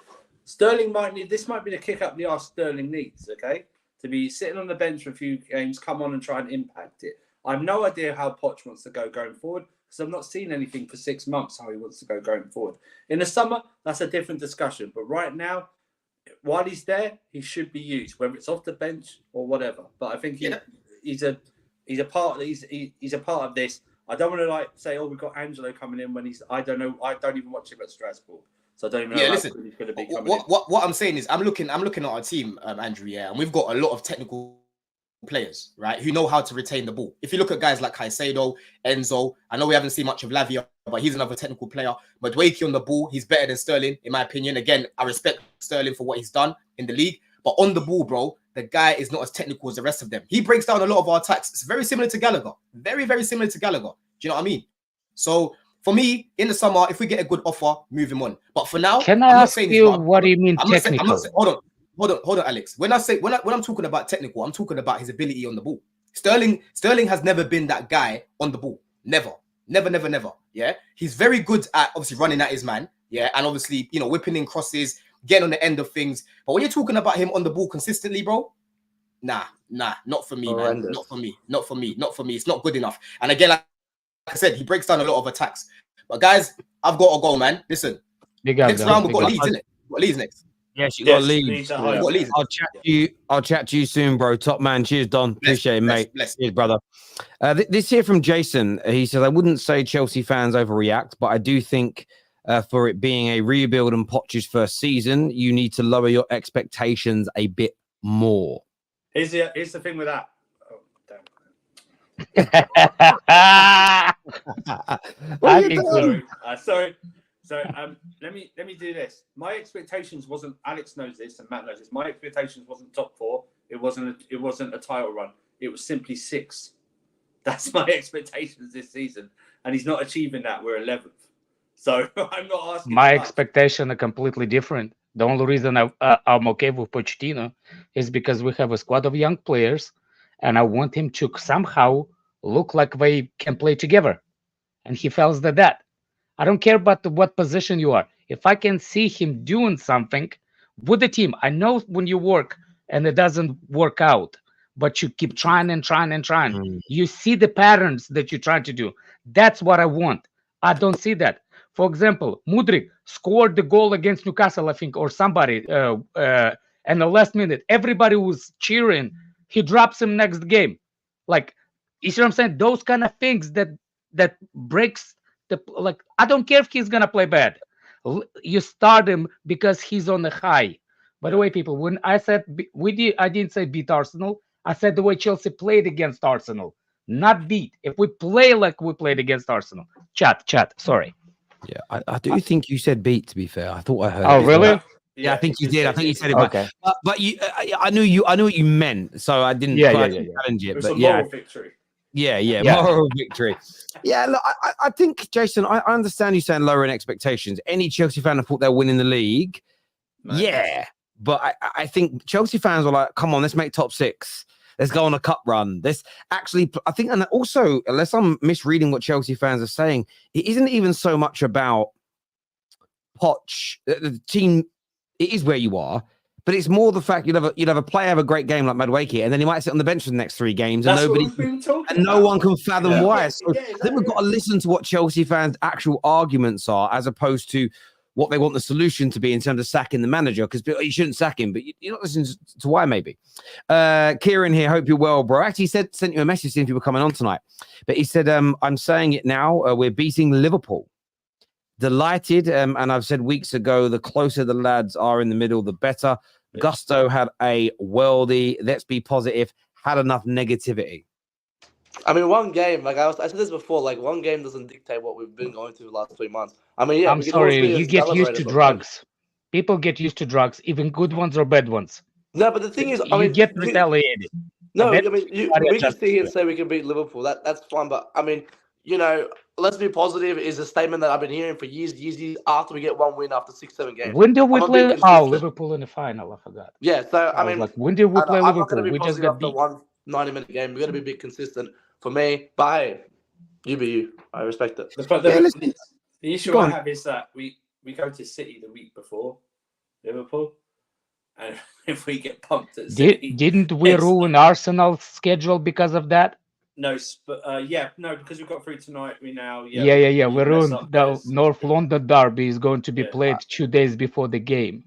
Sterling might be the kick up the arse Sterling needs, okay? To be sitting on the bench for a few games, come on and try and impact it. I have no idea how Poch wants to go going forward because I've not seen anything for 6 months how he wants to go going forward. In the summer, that's a different discussion. But right now, while he's there, he should be used, whether it's off the bench or whatever. But I think he's a part of this. I don't want to say, we've got Angelo coming in when I don't know. I don't even watch him at Strasbourg. So I don't even know listen, he's going to be coming what I'm saying is I'm looking at our team, Andrew, and we've got a lot of technical players, right, who know how to retain the ball. If you look at guys like Caciedo, Enzo, I know we haven't seen much of Lavia, but he's another technical player. Madueke on the ball, he's better than Sterling, in my opinion. Again, I respect Sterling for what he's done in the league, but on the ball, bro, the guy is not as technical as the rest of them. He breaks down a lot of our attacks. It's very similar to Gallagher. Very, very similar to Gallagher. Do you know what I mean? So for me, in the summer, if we get a good offer, move him on. But for now, can I ask you what do you mean technical? Hold on, Alex. When I'm talking about technical, I'm talking about his ability on the ball. Sterling has never been that guy on the ball. Never. Yeah, he's very good at obviously running at his man. Yeah, and obviously whipping in crosses, getting on the end of things. But when you're talking about him on the ball consistently, bro, nah, not for me, man. Not for me. It's not good enough. And again, like I said, he breaks down a lot of attacks. But guys, I've got to go, man. Listen, next round we've got Leeds, innit? We've got Leeds next. Yes, you got Leeds. I'll chat to you soon, bro. Top man. Cheers, Don. Appreciate it, mate. Cheers, brother. This here from Jason. He says, I wouldn't say Chelsea fans overreact, but I do think for it being a rebuild and Poch's first season, you need to lower your expectations a bit more. Here's the thing with that. Sorry. So let me do this. My expectations wasn't. Alex knows this, and Matt knows this. My expectations wasn't top 4. It wasn't a title run. It was simply 6. That's my expectations this season, and he's not achieving that. We're 11th. So I'm not asking. My expectations are completely different. The only reason I'm okay with Pochettino is because we have a squad of young players, and I want him to somehow look like they can play together, and he fails at that. I don't care about what position you are. If I can see him doing something with the team, I know when you work and it doesn't work out, but you keep trying and trying and trying. You see the patterns that you're trying to do. That's what I want. I don't see that. For example, Mudryk scored the goal against Newcastle, I think, or somebody, and the last minute, everybody was cheering. He drops him next game. Like, you see what I'm saying? Those kind of things that breaks the, like, I don't care if he's gonna play bad. You start him because he's on the high. By the way, people, when I said I didn't say beat Arsenal. I said the way Chelsea played against Arsenal, not beat. If we play like we played against Arsenal, chat. Sorry. Yeah, I do think you said beat. To be fair, I thought I heard. Oh, it. really? Yeah, I think you did. I think you said it. Okay. But you, I knew you. I knew what you meant. So I didn't. Yeah, I didn't challenge it. It was But a yeah, moral victory. yeah, Yeah. moral victory. Yeah, look, I think Jason. I understand you saying lowering expectations. Any Chelsea fan thought they're winning the league. Nice. Yeah, but I think Chelsea fans were like, "Come on, let's make top 6. Let's go on a cup run." This actually, I think, and also, unless I'm misreading what Chelsea fans are saying, it isn't even so much about Poch, the team. It is where you are, but it's more the fact you'd have a player have a great game like Madueke, and then he might sit on the bench for the next 3 games, and That's what nobody we've been talking and no about. one can fathom Yeah. why. So Yeah, I think we've got to listen to what Chelsea fans' actual arguments are, as opposed to what they want the solution to be in terms of sacking the manager. Because you shouldn't sack him, but you're not listening to why. Maybe Kieran here. Hope you're well, bro. Actually, sent you a message seeing if you were coming on tonight, but he said, "I'm saying it now. We're beating Liverpool." Delighted, and I've said weeks ago, the closer the lads are in the middle, the better. Gusto had a worldie. Let's be positive. Had enough negativity. I mean, one game, like I said this before, like one game doesn't dictate what we've been going through the last 3 months. I mean, yeah, I'm we can all sorry. sit You and get used celebrate to it, but- drugs. People get used to drugs, even good ones or bad ones. No, but the thing is, I You mean, get retaliated. no, I bet mean, everybody we can adjusts sit here to and it. say we can beat Liverpool. That's fine, but I mean, you know, let's be positive is a statement that I've been hearing for years after we get one win after 6-7 games. When did we I'm a play? bit Oh, consistent. Liverpool in the final. I forgot. Yeah, so I I was mean, like, when did we play I'm not going Liverpool? to be We just positive got after beat. one 90-minute game. We're going to be a bit consistent. For me, but hey, you be you. I respect it. The issue Go I on. have is that we go to City the week before Liverpool, and if we get pumped at City, Didn't we it's- ruin Arsenal's schedule because of that? because we got through tonight. We now Yeah. We mess ruined up the theirs. North London derby is going to be Yeah. played 2 days before the game.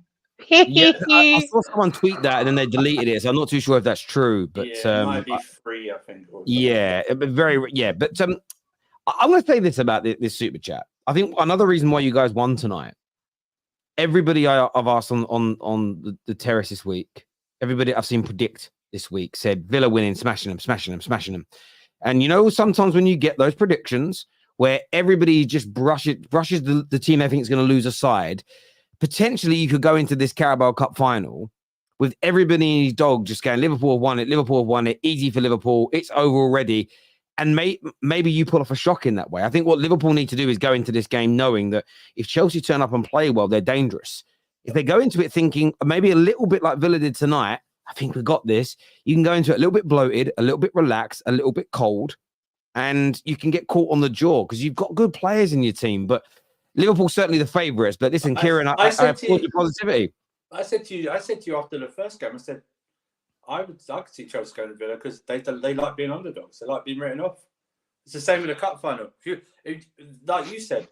Yeah, I saw someone tweet that and then they deleted it, so I'm not too sure if that's true. But Yeah, it might be free, I think. Or something. yeah, but But I'm going to say this about this super chat. I think another reason why you guys won tonight. Everybody I've asked on the terrace this week, everybody I've seen predict this week said Villa winning, smashing them. And you know, sometimes when you get those predictions where everybody just brushes the team they think is going to lose aside, potentially you could go into this Carabao Cup final with everybody and his dog just going, Liverpool have won it, easy for Liverpool, it's over already. And maybe you pull off a shock in that way. I think what Liverpool need to do is go into this game knowing that if Chelsea turn up and play well, they're dangerous. If they go into it thinking maybe a little bit like Villa did tonight, I think we got this. You can go into it a little bit bloated, a little bit relaxed, a little bit cold, and you can get caught on the jaw because you've got good players in your team. But Liverpool's certainly the favourites. But listen, Kieran, I applaud your positivity. I said to you after the first game, I said, I could see Chelsea going to Villa because they like being underdogs. They like being written off. It's the same in the cup final. Like you said,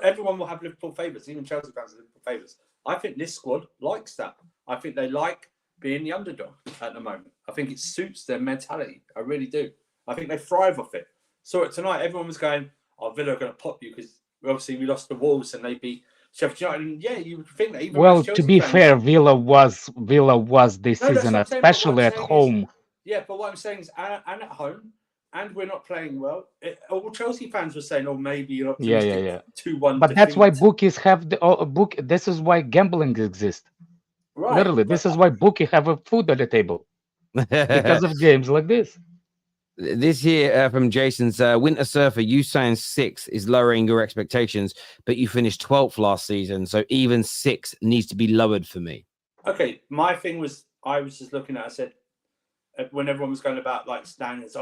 everyone will have Liverpool favourites, even Chelsea fans are Liverpool favourites. I think this squad likes that. I think they like being the underdog at the moment. I think it suits their mentality. I really do. I think they thrive off it. Saw it tonight. Everyone was going, "Oh, Villa are going to pop you because obviously we lost the Wolves and they beat Sheffield United." And yeah, you would think that. Even Well, Chelsea to be fans, fair, Villa was this No, that's season, what I'm saying, but what especially I'm at saying home. yeah, but what I'm saying is, and at home, and we're not playing well. All Chelsea fans were saying, "Oh, maybe you're optimistic." Yeah. 2-1. But that's why bookies have the book. This is why gambling exists. Right, Literally, this is why bookie have a food at the table because of games like this. This here from Jason's Winter Surfer, you saying 6 is lowering your expectations, but you finished 12th last season, so even 6 needs to be lowered for me. Okay, my thing was, I was just looking at, I said, when everyone was going about like standards,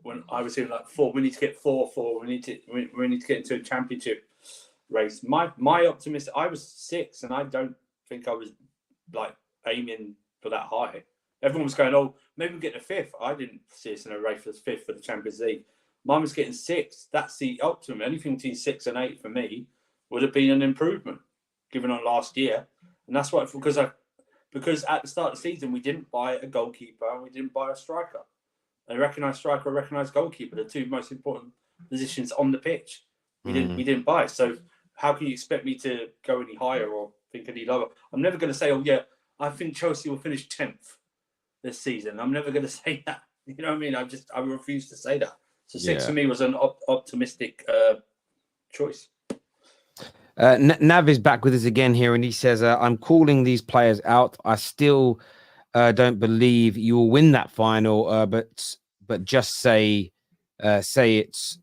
when I was hearing like 4, we need to get 4, we need to get into a championship race. My optimist, I was 6, and I don't think I was like aiming for that high. Everyone was going, "Oh, maybe we get the 5th." I didn't see us in a race for the 5th for the Champions League. Mine was getting 6. That's the optimum. Anything between 6 and 8 for me would have been an improvement given on last year. And that's why, because at the start of the season, we didn't buy a goalkeeper and we didn't buy a striker. A recognised striker, a recognised goalkeeper, the two most important positions on the pitch. We didn't buy. So how can you expect me to go any higher or think any lower? I'm never going to say, oh yeah, I think Chelsea will finish 10th this season. I'm never going to say that. You know what I mean? I refuse to say that. So 6 for me was an optimistic choice. Nav is back with us again here, and he says, I'm calling these players out. I still don't believe you will win that final, but just say it's.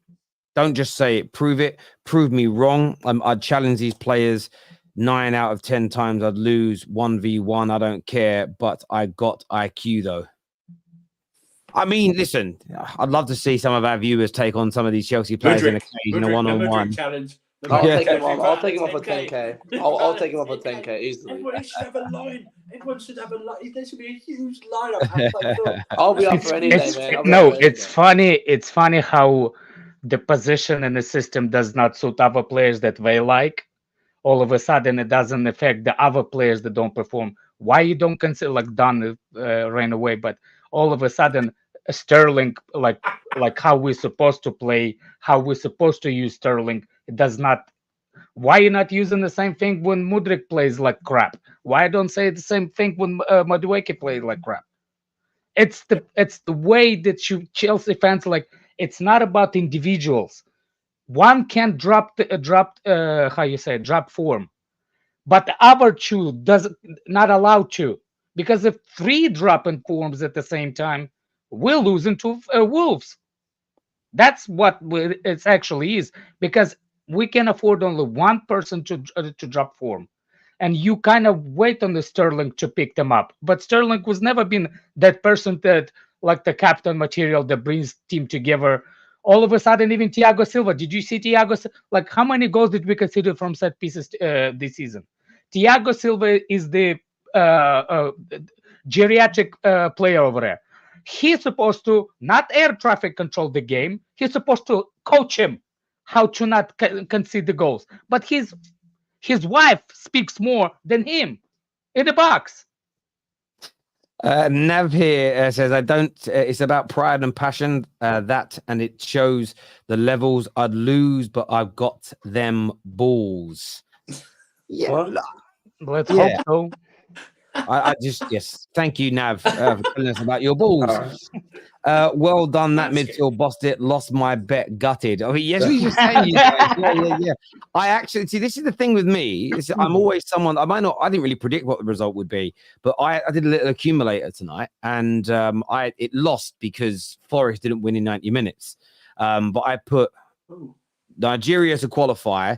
Don't just say it. Prove it. Prove me wrong. I'd challenge these players 9 out of 10 times. I'd lose 1v1. I don't care, but I got IQ though. I mean, listen, I'd love to see some of our viewers take on some of these Chelsea players in a one-on-one. Challenge. I'll take him off a 10K. I'll take him off a 10K easily. Everyone should have a line. Everyone should have a line. There should be a huge lineup. I'll be up for any day, man. It's funny. It's funny how the position and the system does not suit other players that they like. All of a sudden, it doesn't affect the other players that don't perform. Why you don't consider, like Don ran away, but all of a sudden Sterling, like how we're supposed to play, how we're supposed to use Sterling, it does not. Why you not using the same thing when Mudryk plays like crap? Why don't say the same thing when Madueke plays like crap? It's the way that you Chelsea fans like. It's not about individuals. One can drop form, but the other two does not allowed to, because if 3 drop in forms at the same time, we're losing to Wolves. That's what it actually is, because we can afford only one person to drop form, and you kind of wait on the Sterling to pick them up. But Sterling was never been that person that, like the captain material that brings team together. All of a sudden, even Thiago Silva. Did you see Thiago? Like, how many goals did we consider from set pieces this season? Thiago Silva is the geriatric player over there. He's supposed to not air traffic control the game. He's supposed to coach him how to not concede the goals. But his wife speaks more than him in the box. Nav here says, I don't, it's about pride and passion, that, and it shows the levels. I'd lose, but I've got them balls. Yeah. Let's hope so. I just, yes. Thank you, Nav, for telling us about your balls. Well done. That midfield bossed it. Lost my bet. Gutted. I mean, yes, we just saying you guys. Yeah. I actually see. This is the thing with me. I'm always someone. I didn't really predict what the result would be, but I did a little accumulator tonight, and it lost because Forest didn't win in 90 minutes. But I put Nigeria to qualify,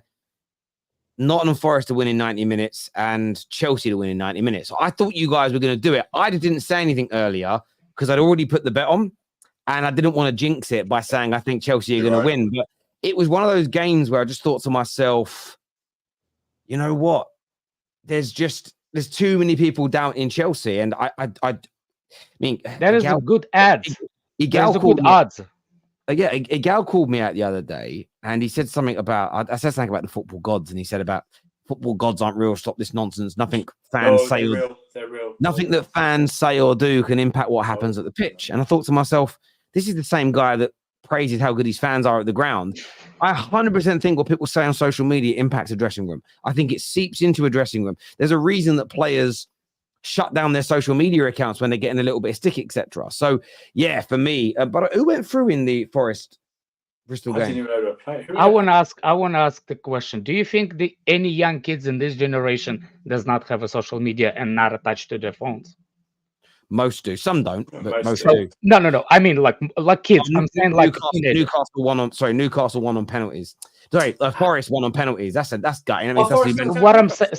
Nottingham Forest to win in 90 minutes, and Chelsea to win in 90 minutes. So I thought you guys were going to do it. I didn't say anything earlier because I'd already put the bet on, and I didn't want to jinx it by saying I think Chelsea are going to win. But it was one of those games where I just thought to myself, you know what? There's too many people down in Chelsea, and I mean that is a good odds. Igal called good odds. Yeah, Igal called me out the other day, and he said something about. I said something about the football gods, and he said about football gods aren't real. Stop this nonsense. Nothing fans say. They're real. Nothing that fans say or do can impact what happens at the pitch. And I thought to myself, this is the same guy that praises how good his fans are at the ground. I 100% think what people say on social media impacts a dressing room. I think it seeps into a dressing room. There's a reason that players shut down their social media accounts when they're getting a little bit of stick, etc. So, yeah, for me, but who went through in the Forest Bristol game? I didn't even know to play. I want to ask the question. Do you think any young kids in this generation does not have a social media and not attached to their phones? Most do. Some don't, but most do. No. I mean, like kids. I'm saying like Newcastle won on penalties. Sorry, Forest won on penalties. That's gutting. I mean, what I'm saying.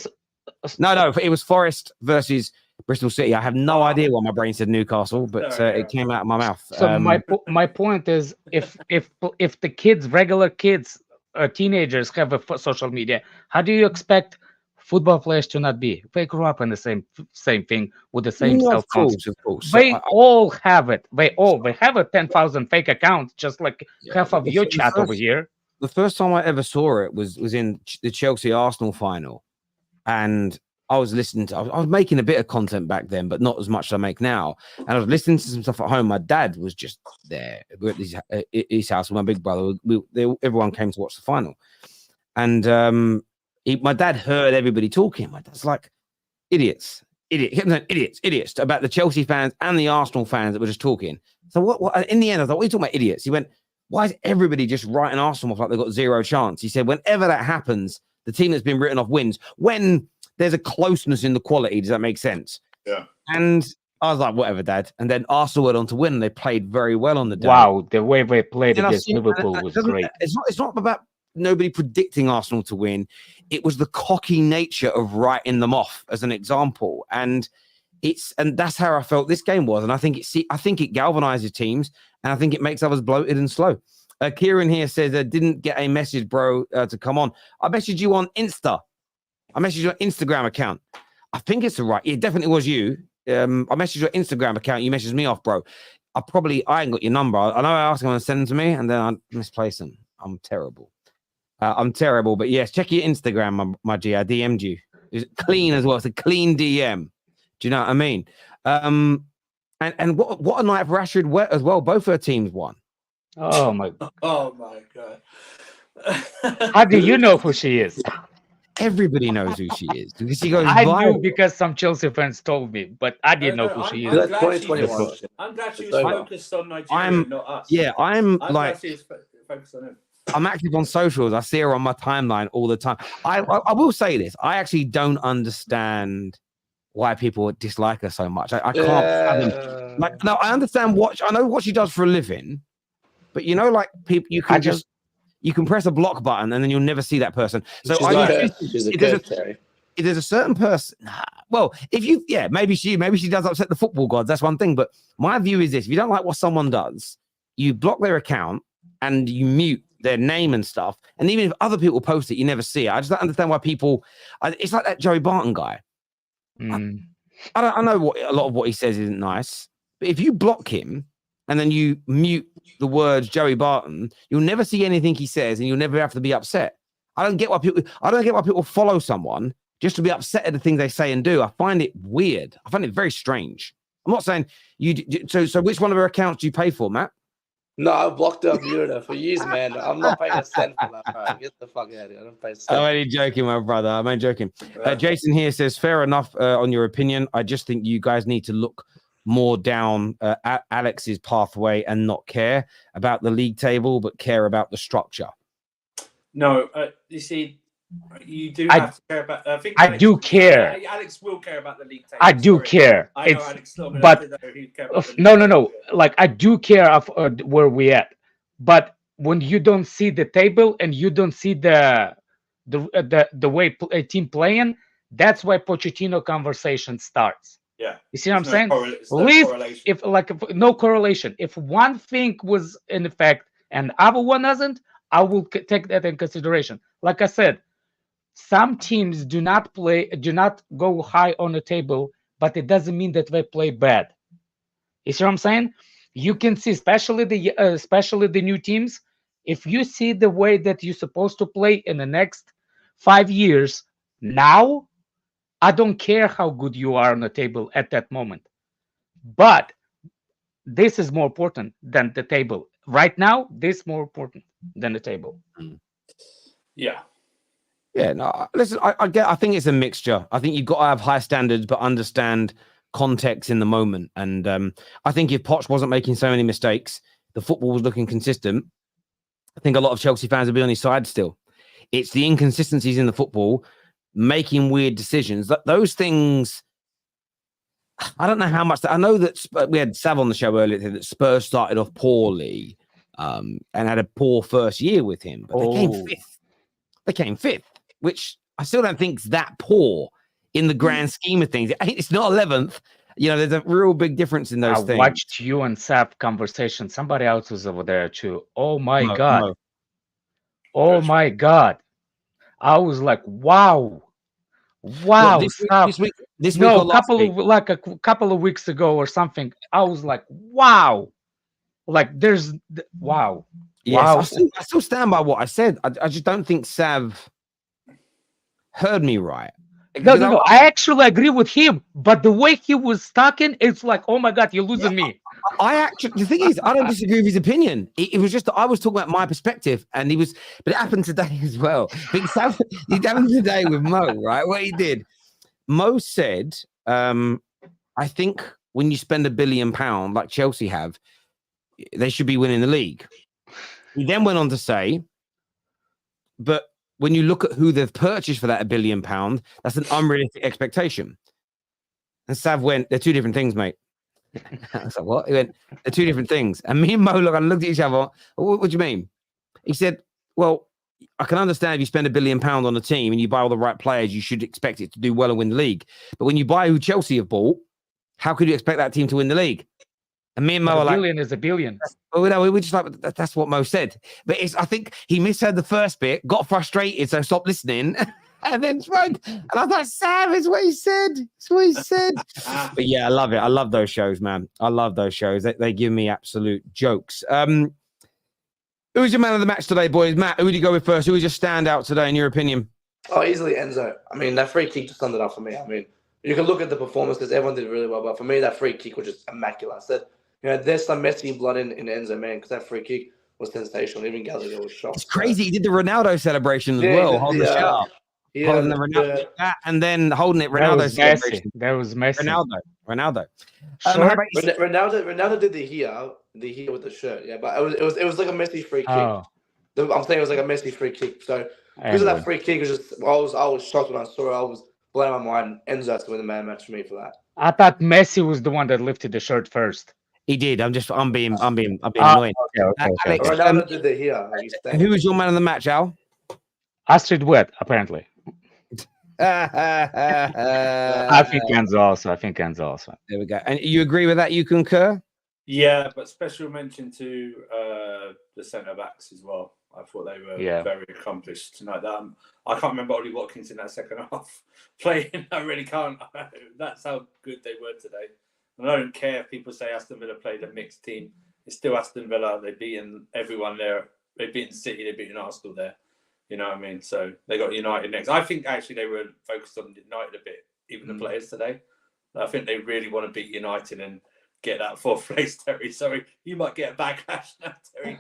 No, it was Forest versus Bristol City. I have no idea why my brain said Newcastle, but it came out of my mouth. So my point is, if the kids, regular kids, teenagers have a social media, how do you expect football players to not be. They grew up in the same thing with the same No, self of course, concept. of course. So They all have it. They have a 10,000 fake accounts, just like half of your chat over here. The first time I ever saw it was in the Chelsea Arsenal final, and I was listening to. I was making a bit of content back then, but not as much as I make now. And I was listening to some stuff at home. My dad was just there. We were at his house with my big brother. Everyone came to watch the final, and my dad heard everybody talking. My dad's like, idiots about the Chelsea fans and the Arsenal fans that were just talking. So what in the end, I thought, what are you talking about, idiots? He went, why is everybody just writing Arsenal off like they've got zero chance? He said, whenever that happens, the team that's been written off wins. When there's a closeness in the quality, does that make sense? Yeah. And I was like, whatever, Dad. And then Arsenal went on to win. And they played very well on the day. Wow, the way they played against Liverpool was great. It's not about nobody predicting Arsenal to win. It was the cocky nature of writing them off as an example. And that's how I felt this game was. And I think it galvanizes teams, and I think it makes others bloated and slow. Kieran here says, I didn't get a message, bro, to come on. I messaged you on Insta. I messaged your Instagram account. I think it's right. It definitely was you. I messaged your Instagram account. You messaged me off, bro. I ain't got your number. I know I asked him to send them to me, and then I misplaced them. I'm terrible. But yes, check your Instagram, my G. I DM'd you. It's clean as well. It's a clean DM. Do you know what I mean? And what a night for Rashford as well. Both her teams won. Oh my God. How do you know who she is? Everybody knows who she is because she goes. I knew because some Chelsea fans told me, but I didn't know who she is. I'm glad she was focused on Nigeria, not us. Yeah, I'm like, glad she was focused on him. I'm active on socials. I see her on my timeline all the time. I will say this. I actually don't understand why people dislike her so much. I can't fathom. Like, no, I understand I know what she does for a living, but like people, you can press a block button and then you'll never see that person. So if there's a certain person, well, maybe she does upset the football gods. That's one thing. But my view is this: if you don't like what someone does, you block their account and you mute their name and stuff. And even if other people post it, you never see it. I just don't understand why people. It's like that Joey Barton guy. I know a lot of what he says isn't nice, but if you block him and then you mute the words Joey Barton, you'll never see anything he says, and you'll never have to be upset. I don't get why people follow someone just to be upset at the things they say and do. I find it weird. I find it very strange. I'm not saying you. So which one of her accounts do you pay for, Matt? No, I've blocked her, muted her for years, man. I'm not paying a cent for that. Right, get the fuck out of here. I don't pay a cent. I'm only joking, my brother. I'm only joking. Jason here says, fair enough on your opinion. I just think you guys need to look more down Alex's pathway and not care about the league table, but care about the structure. No, you see, you do have to care about. I do care. Alex will care about the league table. I do care. I know Alex, but no. Like, I do care of where we at. But when you don't see the table and you don't see the way a team playing, that's why Pochettino conversation starts. Yeah, you see what I'm saying? No correlation. If one thing was in effect and the other one doesn't, I will take that in consideration. Like I said, some teams do not go high on the table, but it doesn't mean that they play bad. You see what I'm saying? You can see, especially the new teams, if you see the way that you're supposed to play in the next 5 years, now, I don't care how good you are on the table at that moment. But this is more important than the table. Right now, this is more important than the table. Yeah. Yeah, no, listen, I think it's a mixture. I think you've got to have high standards, but understand context in the moment. And I think if Poch wasn't making so many mistakes, the football was looking consistent, I think a lot of Chelsea fans would be on his side still. It's the inconsistencies in the football, making weird decisions. Those things, I don't know how much. I know that we had Sav on the show earlier that Spurs started off poorly and had a poor first year with him, but they came fifth. Which I still don't think is that poor in the grand scheme of things. It's not 11th. There's a real big difference in those things. I watched you and Sap conversation. Somebody else was over there too. Oh my God. No. Oh my God. I was like, wow. Wow, this week, Sav. this week No, or last week? a couple of weeks ago or something. I was like, wow. Like wow. Yes, Wow. I still stand by what I said. I just don't think Sav heard me right. No. I actually agree with him, but the way he was talking, it's like, oh my God, you're losing me. I actually, the thing is, I don't disagree with his opinion. It was just that I was talking about my perspective, and but it happened today as well. But he's happened today with Mo, right? What he did, Mo said, I think when you spend £1 billion like Chelsea have, they should be winning the league. He then went on to say, but when you look at who they've purchased for that £1 billion, that's an unrealistic expectation. And Sav went, they're two different things, mate. I was like, what? He went, they're two different things. And me and Mo looked at each other. What do you mean? He said, well, I can understand if you spend £1 billion on a team and you buy all the right players, you should expect it to do well and win the league. But when you buy who Chelsea have bought, how could you expect that team to win the league? And me and Mo But are like, $1 billion is $1 billion. well, no, we just like, that's what Mo said. But I think he misheard the first bit, got frustrated, so stopped listening, and then spoke. And I was like, Sam, it's what he said. It's what he said. But yeah, I love it. I love those shows, man. I love those shows. They give me absolute jokes. Who's your man of the match today, boys? Matt, who would you go with first? Who was your standout today, in your opinion? Oh, easily Enzo. I mean, that free kick just summed it up for me. I mean, you can look at the performance because everyone did really well, but for me, that free kick was just immaculate. I said, there's some Messi blood in Enzo, man, because that free kick was sensational. Even Gallagher was shocked. It's crazy. He did the Ronaldo celebration as well, holding the shirt up. Holding the Ronaldo and then holding it. Ronaldo celebration. That was Messi. Ronaldo. Ronaldo did the here with the shirt. Yeah, but it was like a Messi free kick. Oh. I'm saying it was like a Messi free kick. So because of that free kick, it was just I was shocked when I saw it. I was blowing my mind. Enzo has to win the man match for me for that. I thought Messi was the one that lifted the shirt first. He did. I'm being annoying. Okay. Ronaldo did the here. Who was your man of the match, Al? Astrid Wet, apparently. I think Enzo also. There we go. And you agree with that? You concur? Yeah, but special mention to the centre backs as well. I thought they were very accomplished tonight. I can't remember Ollie Watkins in that second half playing. I really can't. That's how good they were today. And I don't care if people say Aston Villa played a mixed team. It's still Aston Villa. They've beaten everyone there. They've beaten City. They've beaten Arsenal there. You know what I mean? So they got United next. I think actually they were focused on United a bit, even the players today. I think they really want to beat United and get that fourth place, Terry. Sorry, you might get a backlash now, Terry.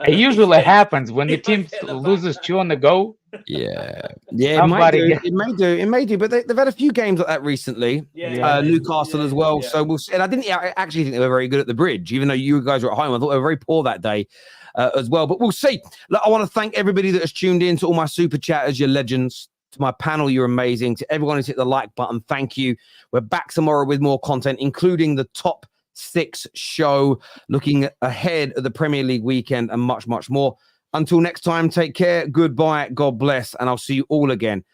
It usually happens when the team loses 2 on the go. Yeah, it may do. But they've had a few games like that recently. Newcastle as well. Yeah. So we'll see. And I actually think they were very good at the Bridge, even though you guys were at home. I thought they were very poor that day as well. But we'll see. Look, I want to thank everybody that has tuned in, to all my super chatters, your legends. To my panel, you're amazing. To everyone who's hit the like button, thank you. We're back tomorrow with more content, including the top 6 show, looking ahead at the Premier League weekend and much, much more. Until next time, take care. Goodbye. God bless. And I'll see you all again